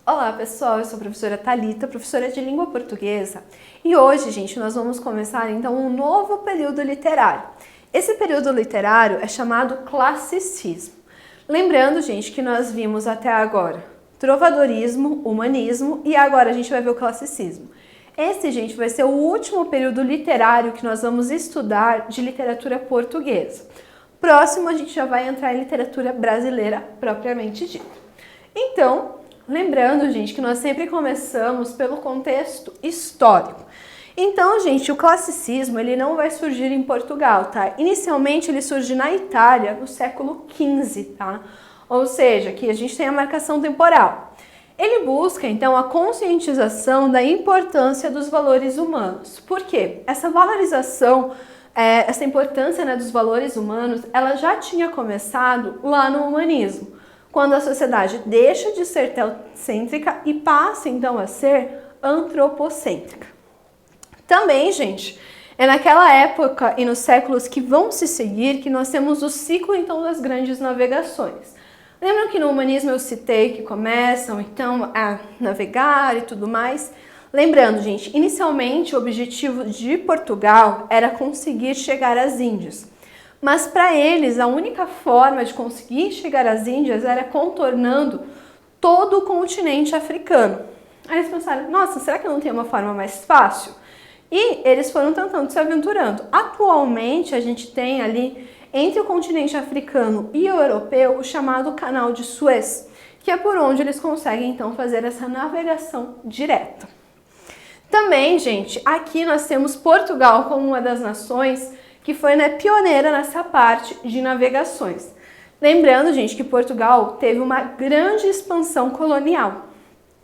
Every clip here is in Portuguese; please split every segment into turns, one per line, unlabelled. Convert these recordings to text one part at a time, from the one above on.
Olá pessoal, eu sou a professora Thalita, professora de língua portuguesa, e hoje, gente, nós vamos começar então um novo período literário. Esse período literário é chamado classicismo. Lembrando, gente, que nós vimos até agora trovadorismo, humanismo e agora a gente vai ver o classicismo. Esse, gente, vai ser o último período literário que nós vamos estudar de literatura portuguesa. Próximo, a gente já vai entrar em literatura brasileira propriamente dita. Então, lembrando, gente, que nós sempre começamos pelo contexto histórico. Então, gente, o classicismo ele não vai surgir em Portugal, tá? Inicialmente ele surge na Itália no século XV, tá? Ou seja, aqui a gente tem a marcação temporal. Ele busca, então, a conscientização da importância dos valores humanos. Por quê? Essa valorização, essa importância, né, dos valores humanos, ela já tinha começado lá no humanismo, quando a sociedade deixa de ser teocêntrica e passa, então, a ser antropocêntrica. Também, gente, é naquela época e nos séculos que vão se seguir que nós temos o ciclo, então, das grandes navegações. Lembram que no humanismo eu citei que começam, então, a navegar e tudo mais? Lembrando, gente, inicialmente o objetivo de Portugal era conseguir chegar às Índias. Mas para eles, a única forma de conseguir chegar às Índias era contornando todo o continente africano. Aí eles pensaram, nossa, será que não tem uma forma mais fácil? E eles foram tentando se aventurando. Atualmente, a gente tem ali, entre o continente africano e o europeu, o chamado Canal de Suez, que é por onde eles conseguem, então, fazer essa navegação direta. Também, gente, aqui nós temos Portugal como uma das nações que foi, né, pioneira nessa parte de navegações. Lembrando, gente, que Portugal teve uma grande expansão colonial.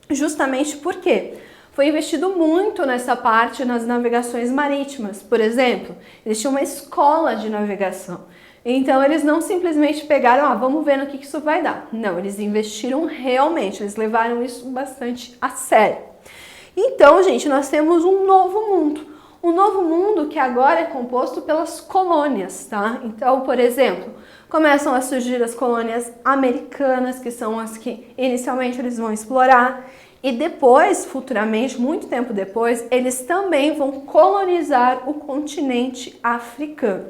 Justamente porque foi investido muito nessa parte nas navegações marítimas. Por exemplo, eles tinham uma escola de navegação. Então, eles não simplesmente pegaram, vamos ver no que isso vai dar. Não, eles investiram realmente, eles levaram isso bastante a sério. Então, gente, nós temos um novo mundo. Um novo mundo que agora é composto pelas colônias, tá? Então, por exemplo, começam a surgir as colônias americanas, que são as que inicialmente eles vão explorar. E depois, futuramente, muito tempo depois, eles também vão colonizar o continente africano.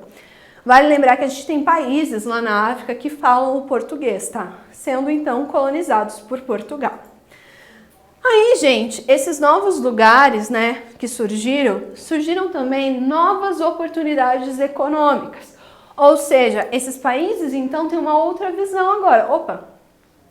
Vale lembrar que a gente tem países lá na África que falam o português, tá? Sendo então colonizados por Portugal. Aí, gente, esses novos lugares, né, que surgiram também novas oportunidades econômicas. Ou seja, esses países então têm uma outra visão agora. Opa,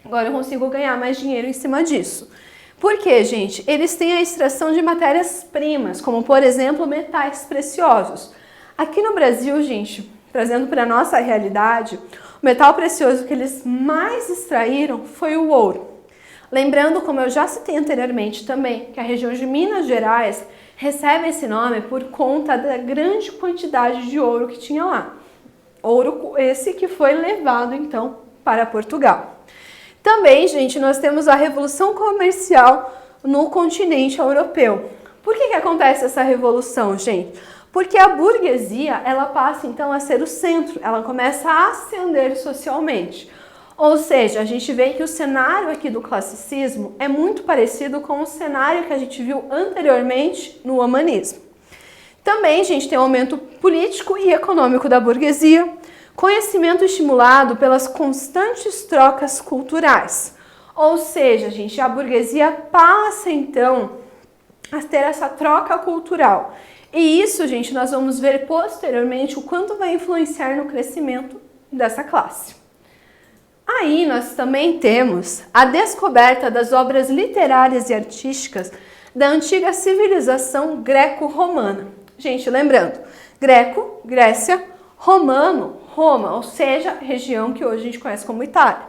agora eu consigo ganhar mais dinheiro em cima disso. Por quê, gente? Eles têm a extração de matérias-primas, como, por exemplo, metais preciosos. Aqui no Brasil, gente, trazendo para a nossa realidade, o metal precioso que eles mais extraíram foi o ouro. Lembrando, como eu já citei anteriormente também, que a região de Minas Gerais recebe esse nome por conta da grande quantidade de ouro que tinha lá. Ouro esse que foi levado, então, para Portugal. Também, gente, nós temos a Revolução Comercial no continente europeu. Por que acontece essa revolução, gente? Porque a burguesia, ela passa, então, a ser o centro, ela começa a ascender socialmente. Ou seja, a gente vê que o cenário aqui do classicismo é muito parecido com o cenário que a gente viu anteriormente no humanismo. Também, gente, tem o aumento político e econômico da burguesia, conhecimento estimulado pelas constantes trocas culturais. Ou seja, gente, a burguesia passa, então, a ter essa troca cultural. E isso, gente, nós vamos ver posteriormente o quanto vai influenciar no crescimento dessa classe. Aí nós também temos a descoberta das obras literárias e artísticas da antiga civilização greco-romana. Gente, lembrando, greco, Grécia, romano, Roma, ou seja, região que hoje a gente conhece como Itália.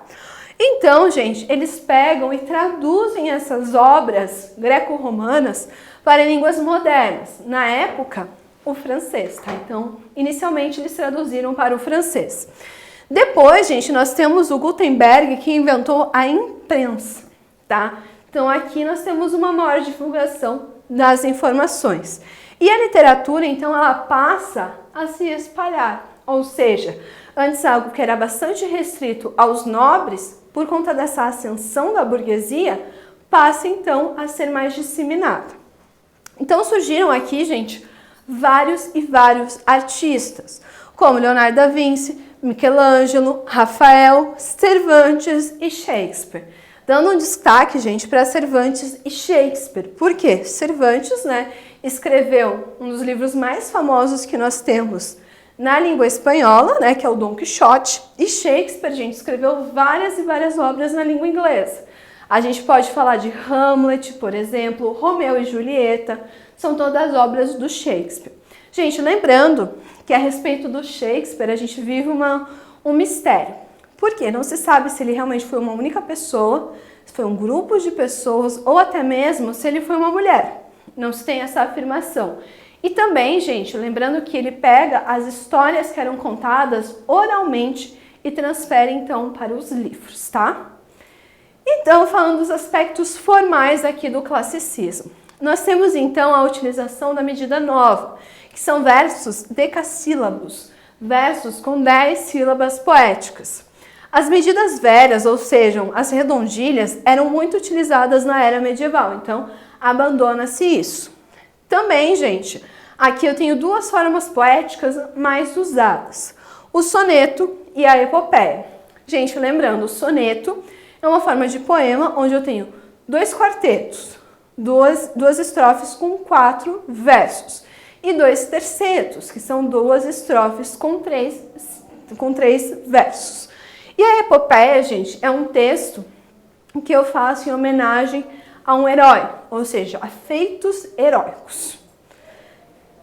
Então, gente, eles pegam e traduzem essas obras greco-romanas para línguas modernas. Na época, o francês, tá? Então, inicialmente eles traduziram para o francês. Depois, gente, nós temos o Gutenberg, que inventou a imprensa, tá? Então, aqui nós temos uma maior divulgação das informações. E a literatura, então, ela passa a se espalhar. Ou seja, antes algo que era bastante restrito aos nobres, por conta dessa ascensão da burguesia, passa então a ser mais disseminada. Então surgiram aqui, gente, vários e vários artistas, como Leonardo da Vinci, Michelangelo, Rafael, Cervantes e Shakespeare. Dando um destaque, gente, para Cervantes e Shakespeare. Por quê? Cervantes, né, escreveu um dos livros mais famosos que nós temos na língua espanhola, né, que é o Dom Quixote, e Shakespeare, gente, escreveu várias e várias obras na língua inglesa. A gente pode falar de Hamlet, por exemplo, Romeu e Julieta, são todas obras do Shakespeare. Gente, lembrando que a respeito do Shakespeare, a gente vive um mistério. Por quê? Não se sabe se ele realmente foi uma única pessoa, se foi um grupo de pessoas, ou até mesmo se ele foi uma mulher. Não se tem essa afirmação. E também, gente, lembrando que ele pega as histórias que eram contadas oralmente e transfere, então, para os livros, tá? Então, falando dos aspectos formais aqui do classicismo. Nós temos, então, a utilização da medida nova, que são versos decassílabos, versos com 10 sílabas poéticas. As medidas velhas, ou seja, as redondilhas, eram muito utilizadas na era medieval, então abandona-se isso. Também, gente, aqui eu tenho duas formas poéticas mais usadas, o soneto e a epopeia. Gente, lembrando, o soneto é uma forma de poema onde eu tenho 2 quartetos, duas estrofes com 4 versos e 2 tercetos, que são 2 estrofes com 3 versos. E a epopeia, gente, é um texto que eu faço em homenagem a um herói, ou seja, a feitos heróicos.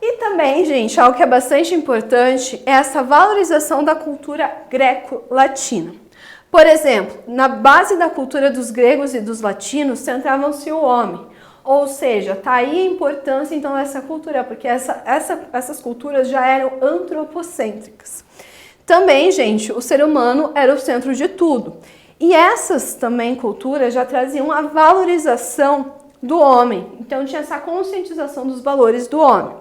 E também, gente, algo que é bastante importante é essa valorização da cultura greco-latina. Por exemplo, na base da cultura dos gregos e dos latinos centravam-se o homem, ou seja, tá aí a importância então dessa cultura, porque essas culturas já eram antropocêntricas. Também, gente, o ser humano era o centro de tudo. E essas também culturas já traziam a valorização do homem. Então tinha essa conscientização dos valores do homem.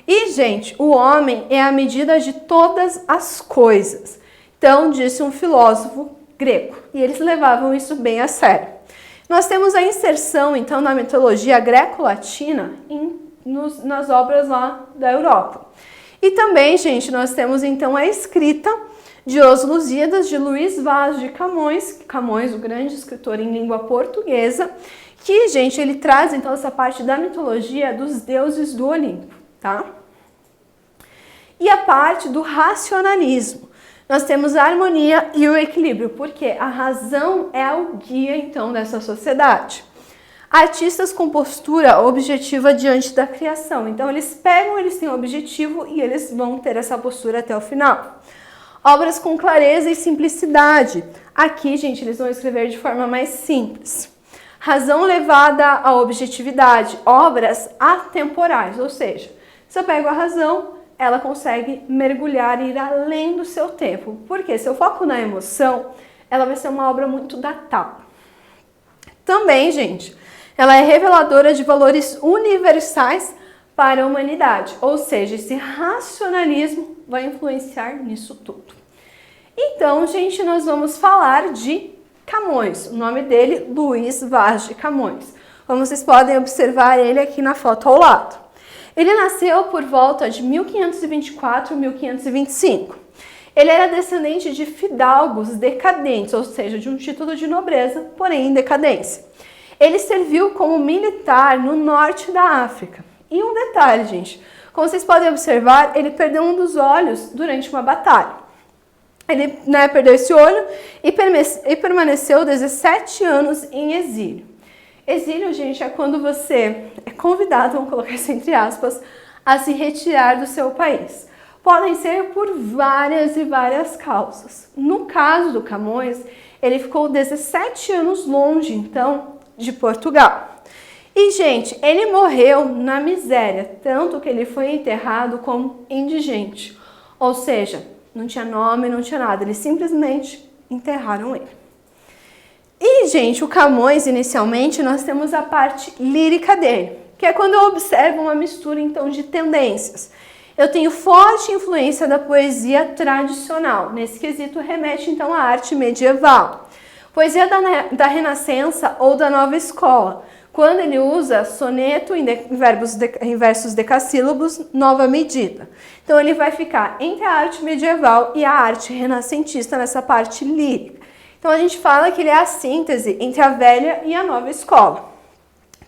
E, gente, o homem é a medida de todas as coisas. Então, disse um filósofo grego. E eles levavam isso bem a sério. Nós temos a inserção, então, na mitologia greco-latina nas obras lá da Europa. E também, gente, nós temos então a escrita de Os Lusíadas, de Luís Vaz de Camões, Camões, o grande escritor em língua portuguesa, que, gente, ele traz então essa parte da mitologia dos deuses do Olimpo, tá? E a parte do racionalismo. Nós temos a harmonia e o equilíbrio, porque a razão é o guia, então, dessa sociedade. Artistas com postura objetiva diante da criação. Então, eles têm um objetivo e eles vão ter essa postura até o final. Obras com clareza e simplicidade. Aqui, gente, eles vão escrever de forma mais simples. Razão levada à objetividade. Obras atemporais, ou seja, se eu pego a razão, ela consegue mergulhar e ir além do seu tempo. Porque se eu foco na emoção, ela vai ser uma obra muito datada. Também, gente, ela é reveladora de valores universais para a humanidade, ou seja, esse racionalismo vai influenciar nisso tudo. Então, gente, nós vamos falar de Camões, o nome dele, Luís Vaz de Camões. Como vocês podem observar ele aqui na foto ao lado. Ele nasceu por volta de 1524 e 1525. Ele era descendente de fidalgos decadentes, ou seja, de um título de nobreza, porém em decadência. Ele serviu como militar no norte da África. E um detalhe, gente, como vocês podem observar, ele perdeu um dos olhos durante uma batalha. Ele perdeu esse olho e permaneceu 17 anos em exílio. Exílio, gente, é quando você é convidado, vamos colocar isso entre aspas, a se retirar do seu país. Podem ser por várias e várias causas. No caso do Camões, ele ficou 17 anos longe, então, de Portugal. E, gente, ele morreu na miséria, tanto que ele foi enterrado como indigente. Ou seja, não tinha nome, não tinha nada, eles simplesmente enterraram ele. E, gente, o Camões, inicialmente, nós temos a parte lírica dele, que é quando eu observo uma mistura, então, de tendências. Eu tenho forte influência da poesia tradicional. Nesse quesito, remete, então, à arte medieval. Poesia da Renascença ou da Nova Escola, quando ele usa soneto em versos decassílabos, nova medida. Então ele vai ficar entre a arte medieval e a arte renascentista nessa parte lírica. Então a gente fala que ele é a síntese entre a velha e a nova escola.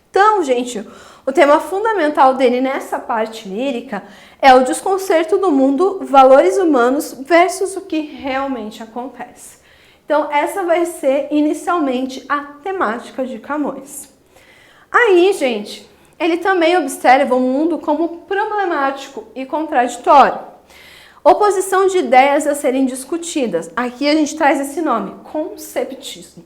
Então, gente, o tema fundamental dele nessa parte lírica é o desconcerto do mundo, valores humanos versus o que realmente acontece. Então, essa vai ser inicialmente a temática de Camões. Aí, gente, ele também observa o mundo como problemático e contraditório. Oposição de ideias a serem discutidas. Aqui a gente traz esse nome, conceptismo.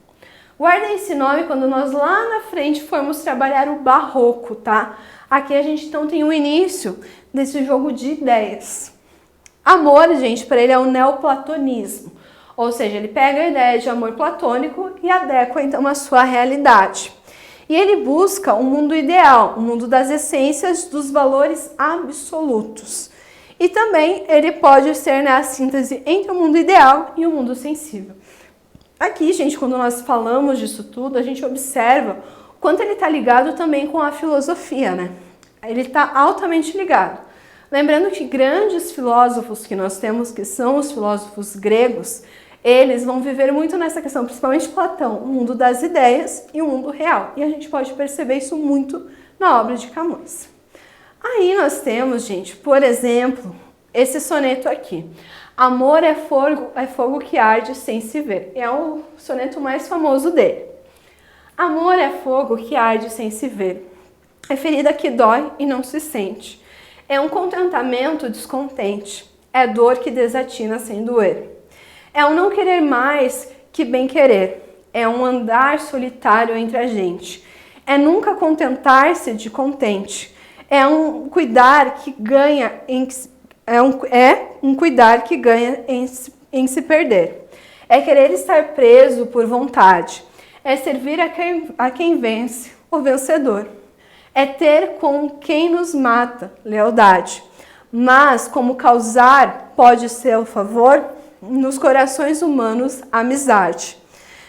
Guardem esse nome quando nós lá na frente formos trabalhar o barroco, tá? Aqui a gente então tem o início desse jogo de ideias. Amor, gente, para ele é o neoplatonismo. Ou seja, ele pega a ideia de amor platônico e adequa então a sua realidade. E ele busca um mundo ideal, um mundo das essências, dos valores absolutos. E também ele pode ser, né, a síntese entre o mundo ideal e o mundo sensível. Aqui, gente, quando nós falamos disso tudo, a gente observa o quanto ele está ligado também com a filosofia, né? Ele está altamente ligado. Lembrando que grandes filósofos que nós temos, que são os filósofos gregos, eles vão viver muito nessa questão, principalmente Platão, o mundo das ideias e o mundo real. E a gente pode perceber isso muito na obra de Camões. Aí nós temos, gente, por exemplo, esse soneto aqui. Amor é fogo que arde sem se ver. É o soneto mais famoso dele. Amor é fogo que arde sem se ver. É ferida que dói e não se sente. É um contentamento descontente. É dor que desatina sem doer. É um não querer mais que bem querer. É um andar solitário entre a gente. É nunca contentar-se de contente. É um cuidar que ganha cuidar que ganha em se perder. É querer estar preso por vontade. É servir a quem vence, o vencedor. É ter com quem nos mata, lealdade. Mas como causar pode ser o favor, nos corações humanos, amizade.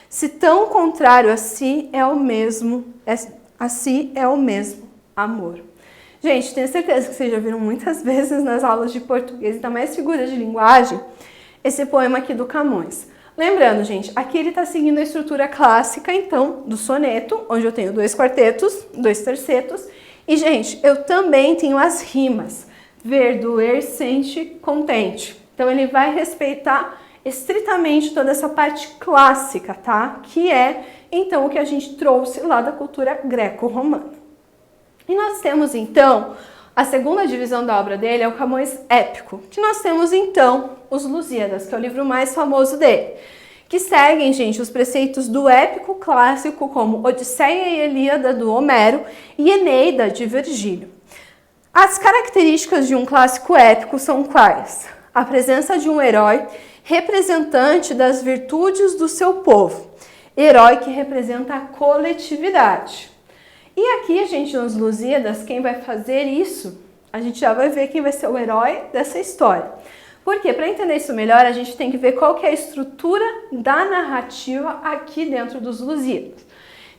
Se tão contrário a si é o mesmo amor. Gente, tenho certeza que vocês já viram muitas vezes nas aulas de português, ainda mais figuras de linguagem, esse poema aqui do Camões. Lembrando, gente, aqui ele está seguindo a estrutura clássica, então, do soneto, onde eu tenho 2 quartetos, 2 tercetos, e, gente, eu também tenho as rimas, ver, doer, sente, contente. Então, ele vai respeitar estritamente toda essa parte clássica, tá? Que é, então, o que a gente trouxe lá da cultura greco-romana. E nós temos, então, a segunda divisão da obra dele é o Camões épico, que nós temos, então, os Lusíadas, que é o livro mais famoso dele, que seguem, gente, os preceitos do épico clássico, como Odisseia e Ilíada, do Homero, e Eneida, de Virgílio. As características de um clássico épico são quais? A presença de um herói representante das virtudes do seu povo, herói que representa a coletividade. E aqui, gente, nos Lusíadas, quem vai fazer isso, a gente já vai ver quem vai ser o herói dessa história. Porque, para entender isso melhor, a gente tem que ver qual que é a estrutura da narrativa aqui dentro dos Lusíadas.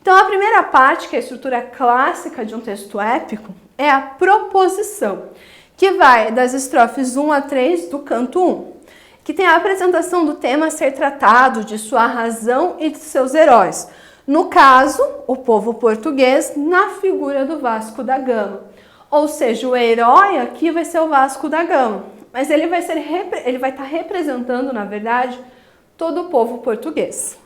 Então, a primeira parte, que é a estrutura clássica de um texto épico, é a proposição, que vai das estrofes 1 a 3 do canto 1, que tem a apresentação do tema a ser tratado, de sua razão e de seus heróis. No caso, o povo português, na figura do Vasco da Gama. Ou seja, o herói aqui vai ser o Vasco da Gama, mas ele vai estar representando, na verdade, todo o povo português.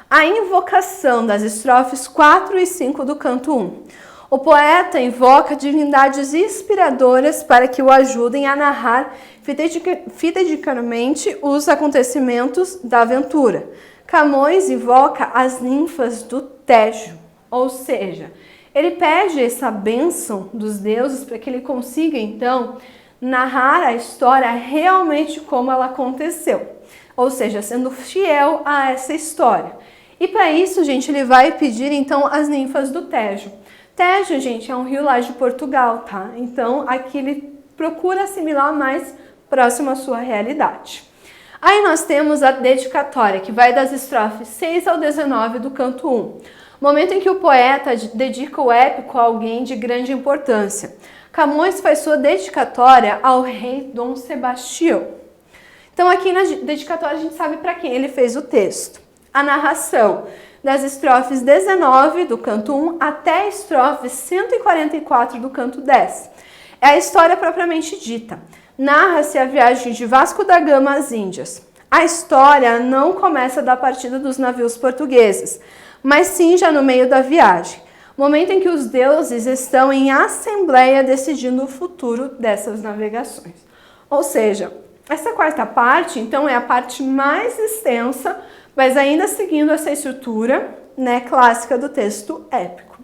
A invocação das estrofes 4 e 5 do canto 1. O poeta invoca divindades inspiradoras para que o ajudem a narrar fidedigamente os acontecimentos da aventura. Camões invoca as ninfas do Tejo, ou seja, ele pede essa bênção dos deuses para que ele consiga, então, narrar a história realmente como ela aconteceu, ou seja, sendo fiel a essa história. E para isso, gente, ele vai pedir, então, as ninfas do Tejo. Tejo, gente, é um rio lá de Portugal, tá? Então, aqui ele procura assimilar mais próximo à sua realidade. Aí nós temos a dedicatória, que vai das estrofes 6 ao 19 do canto 1. Momento em que o poeta dedica o épico a alguém de grande importância. Camões faz sua dedicatória ao rei Dom Sebastião. Então aqui na dedicatória a gente sabe para quem ele fez o texto. A narração das estrofes 19 do canto 1 até a estrofe 144 do canto 10. É a história propriamente dita. Narra-se a viagem de Vasco da Gama às Índias. A história não começa da partida dos navios portugueses, mas sim já no meio da viagem, momento em que os deuses estão em assembleia decidindo o futuro dessas navegações. Ou seja, essa quarta parte, então, é a parte mais extensa, mas ainda seguindo essa estrutura, né, clássica do texto épico.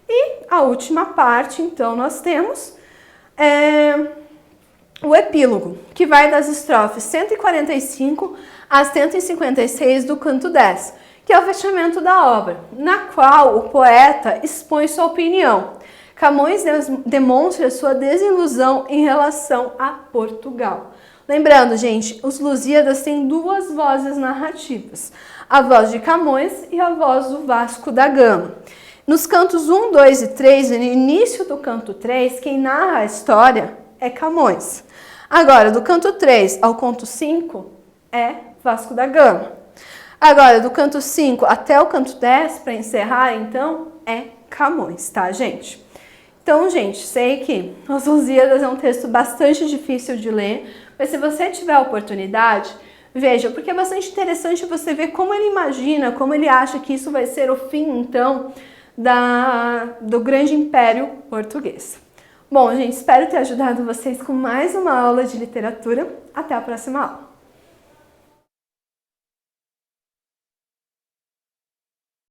E a última parte, então, nós temos o epílogo, que vai das estrofes 145 a 156 do canto 10, que é o fechamento da obra, na qual o poeta expõe sua opinião. Camões demonstra sua desilusão em relação a Portugal. Lembrando, gente, os Lusíadas têm duas vozes narrativas, a voz de Camões e a voz do Vasco da Gama. Nos cantos 1, 2 e 3, no início do canto 3, quem narra a história é Camões. Agora, do canto 3 ao canto 5 é Vasco da Gama. Agora, do canto 5 até o canto 10, para encerrar, então, é Camões, tá, gente? Então, gente, sei que Os Lusíadas é um texto bastante difícil de ler, mas se você tiver a oportunidade, veja, porque é bastante interessante você ver como ele imagina, como ele acha que isso vai ser o fim, então, do grande império português. Bom, gente, espero ter ajudado vocês com mais uma aula de literatura. Até a próxima aula!